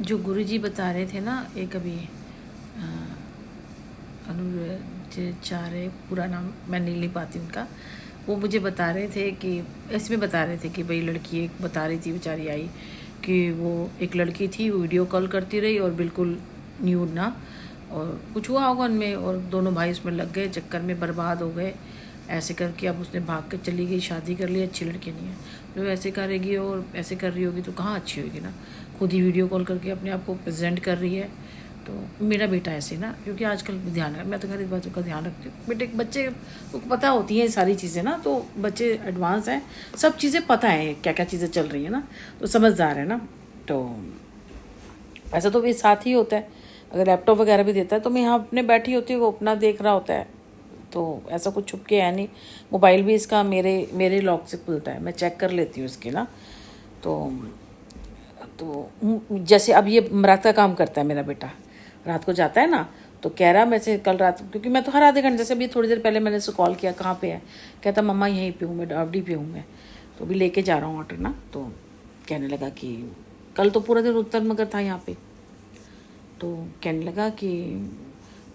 जो गुरुजी बता रहे थे ना एक अभी अनुचार्य, पूरा नाम मैं नहीं ले पाती उनका, वो मुझे बता रहे थे कि इसमें बता रहे थे कि भाई लड़की एक बता रही थी, बेचारी आई कि वो एक लड़की थी, वो वीडियो कॉल करती रही और बिल्कुल न्यूड ना, और कुछ हुआ होगा उनमें और दोनों भाई उसमें लग गए, चक्कर में बर्बाद हो गए ऐसे करके। अब उसने भाग कर चली गई, शादी कर ली, अच्छी लड़की नहीं है। जो ऐसे करेगी और ऐसे कर रही होगी तो कहाँ अच्छी होगी ना। खुद ही वीडियो कॉल करके अपने आप को प्रेजेंट कर रही है। तो मेरा बेटा ऐसे ना, क्योंकि आजकल ध्यान है, मैं तो घर इस बातों का ध्यान रखती हूँ। बेटे बच्चे को पता होती हैं सारी चीज़ें ना, तो बच्चे एडवांस हैं, सब चीज़ें पता है क्या क्या चीज़ें चल रही हैं ना, तो समझदार है ना। तो ऐसा तो भी साथ ही होता है, अगर लैपटॉप वगैरह भी देता है तो मैं यहाँ अपने बैठी होती हूँ, वो अपना देख रहा होता है। तो ऐसा कुछ छुप के है नहीं। मोबाइल भी इसका मेरे लॉक से खुलता है, मैं चेक कर लेती हूँ इसकी ना। तो जैसे अब ये रात का काम करता है मेरा बेटा, रात को जाता है ना, तो कह रहा मैं से कल रात, क्योंकि मैं तो हर आधे घंटे, जैसे अभी थोड़ी देर पहले मैंने उसे कॉल किया, कहाँ पे है, कहता मम्मा यहीं पे हूँ मैं, डावडी पे हूँ मैं, तो अभी लेके जा रहा हूँ ऑर्डर ना। तो कहने लगा कि कल तो पूरा दिन उत्तर मगर था यहाँ पे, तो कहने लगा कि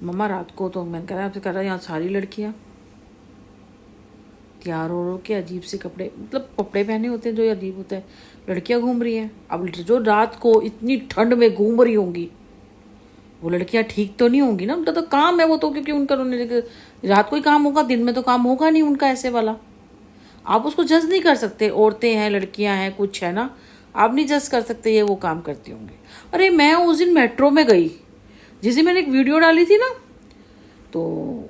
मम्मा रात को, तो मैंने कह रहा आपसे, कर रहा यहाँ सारी लड़कियाँ तैयार हो के अजीब से कपड़े, मतलब कपड़े पहने होते हैं जो अजीब होता है, लड़कियां घूम रही हैं। अब जो रात को इतनी ठंड में घूम रही होंगी वो लड़कियां ठीक तो नहीं होंगी ना, उनका तो काम है वो तो, क्योंकि उनका रात को ही काम होगा, दिन में तो काम होगा नहीं उनका ऐसे वाला। आप उसको जज नहीं कर सकते, औरतें हैं, लड़कियां हैं, कुछ है ना, आप नहीं जज कर सकते ये वो काम करती होंगी। अरे मैं उस दिन मेट्रो में गई, जिस दिन मैंने एक वीडियो डाली थी ना, तो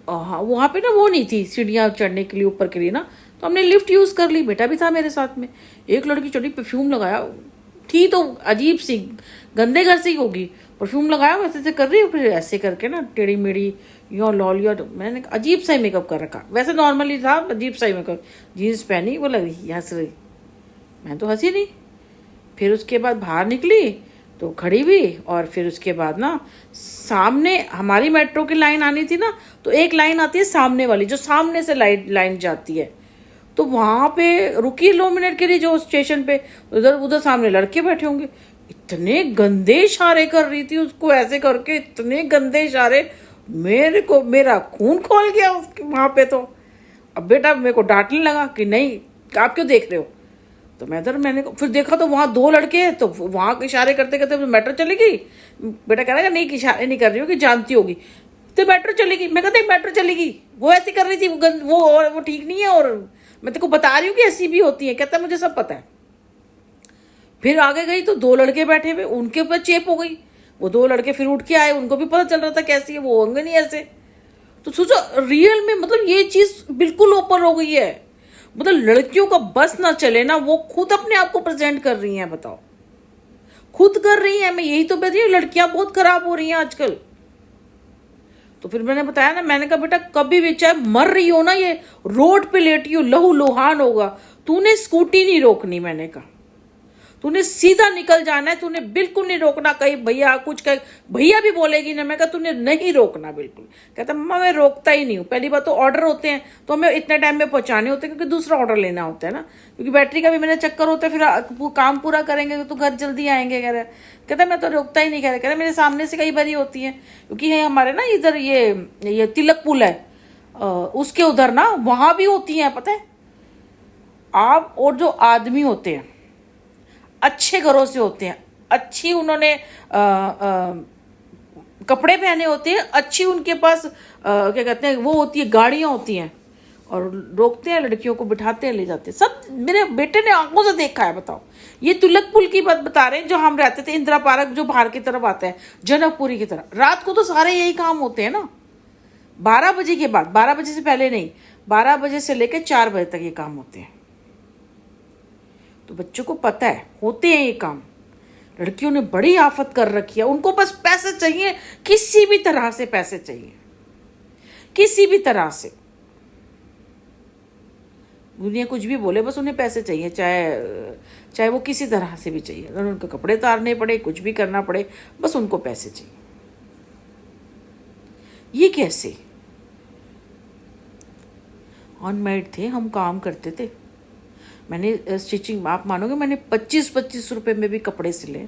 हाँ वहाँ पे ना वो नहीं थी सीढ़ियाँ चढ़ने के लिए ऊपर के लिए ना, तो हमने लिफ्ट यूज़ कर ली, बेटा भी था मेरे साथ में। एक लड़की चढ़ी, परफ्यूम लगाया, थी तो अजीब सी, गंदे घर से ही होगी, परफ्यूम लगाया वैसे से कर रही है, फिर ऐसे करके ना टेढ़ी मेढ़ी यो लॉल यो, मैंने अजीब सा ही मेकअप कर रखा, वैसे नॉर्मली था, अजीब सा ही मेकअप, जीन्स पहनी, वो लग रही हंस रही, मैं तो हंसी नहीं। फिर उसके बाद बाहर निकली तो खड़ी हुई, और फिर उसके बाद ना सामने हमारी मेट्रो की लाइन आनी थी ना, तो एक लाइन आती है सामने वाली, जो सामने से लाइन जाती है, तो वहाँ पे रुकी 2 मिनट के लिए, जो स्टेशन पे उधर उधर सामने लड़के बैठे होंगे, इतने गंदे इशारे कर रही थी उसको, ऐसे करके इतने गंदे इशारे, मेरे को मेरा खून खोल गया उसके वहाँ पे। तो अब बेटा मेरे को डांटने लगा कि नहीं आप क्यों देख रहे हो, तो मैंने फिर देखा तो वहाँ 2 लड़के हैं, तो वहाँ इशारे करते करते मेट्रो चली गई। बेटा कह रहा है नहीं इशारे नहीं कर रही हो कि जानती होगी, तो मेट्रो चलेगी, मैं कहते मेट्रो चलेगी, वो ऐसी कर रही थी, वो ठीक नहीं है, और मैं तेरे को बता रही हूँ कि ऐसी भी होती है, कहता मुझे सब पता है। फिर आगे गई तो 2 लड़के बैठे हुए, उनके ऊपर चेप हो गई, वो 2 लड़के फिर उठ के आए, उनको भी पता चल रहा था कैसी है, वो होंगे नहीं ऐसे। तो सोचो रियल में, मतलब ये चीज बिल्कुल ओपन हो गई है, मतलब लड़कियों का बस ना चले ना, वो खुद अपने आप को प्रेजेंट कर रही हैं, बताओ खुद कर रही हैं। मैं यही तो बता रही हूँ, लड़कियां बहुत खराब हो रही हैं आजकल। तो फिर मैंने बताया ना, मैंने कहा बेटा कभी भी चाहे मर रही हो ना, ये रोड पे लेटी हो, लहू लुहान होगा, तूने स्कूटी नहीं रोकनी, मैंने कहा तूने सीधा निकल जाना है, तूने बिल्कुल नहीं रोकना, कहीं भैया कुछ कहीं भैया भी बोलेगी ना, मैं कहा तूने नहीं रोकना बिल्कुल। कहता मम्मा मैं रोकता ही नहीं हूँ, पहली बात तो ऑर्डर होते हैं तो हमें इतने टाइम में पहुंचाने होते हैं, क्योंकि दूसरा ऑर्डर लेना होता है ना, क्योंकि बैटरी का भी मेरा चक्कर होता है, फिर काम पूरा करेंगे तो घर जल्दी आएंगे। कह रहा कहता मैं तो रोकता ही नहीं, कह रहा मेरे सामने से कई बारी होती है, क्योंकि है हमारे ना इधर ये तिलक पुल है, उसके उधर ना वहां भी होती है, पता है आप। और जो आदमी होते हैं अच्छे घरों से होते हैं, अच्छी उन्होंने कपड़े पहने होते हैं, अच्छी उनके पास क्या कहते हैं वो होती है, गाड़ियां होती हैं, और रोकते हैं लड़कियों को, बिठाते हैं, ले जाते हैं, सब मेरे बेटे ने आंखों से देखा है। बताओ ये तुलक पुल की बात बता रहे हैं, जो हम रहते थे इंदिरा पार्क, जो बाहर की तरफ आता है जनकपुरी की तरफ, रात को तो सारे यही काम होते हैं ना, 12 बजे के बाद, 12 बजे से पहले नहीं, 12 बजे से लेकर 4 बजे तक ये काम होते हैं। तो बच्चों को पता है होते हैं ये काम। लड़कियों ने बड़ी आफत कर रखी है, उनको बस पैसे चाहिए, किसी भी तरह से पैसे चाहिए, किसी भी तरह से, दुनिया कुछ भी बोले बस उन्हें पैसे चाहिए, चाहे वो किसी तरह से भी चाहिए, अगर उनको कपड़े उतारने पड़े, कुछ भी करना पड़े, बस उनको पैसे चाहिए। ये कैसे? अनमेरिड थे हम, काम करते थे, मैंने स्टिचिंग, आप मानोगे मैंने 25-25 रुपए में भी कपड़े सिले,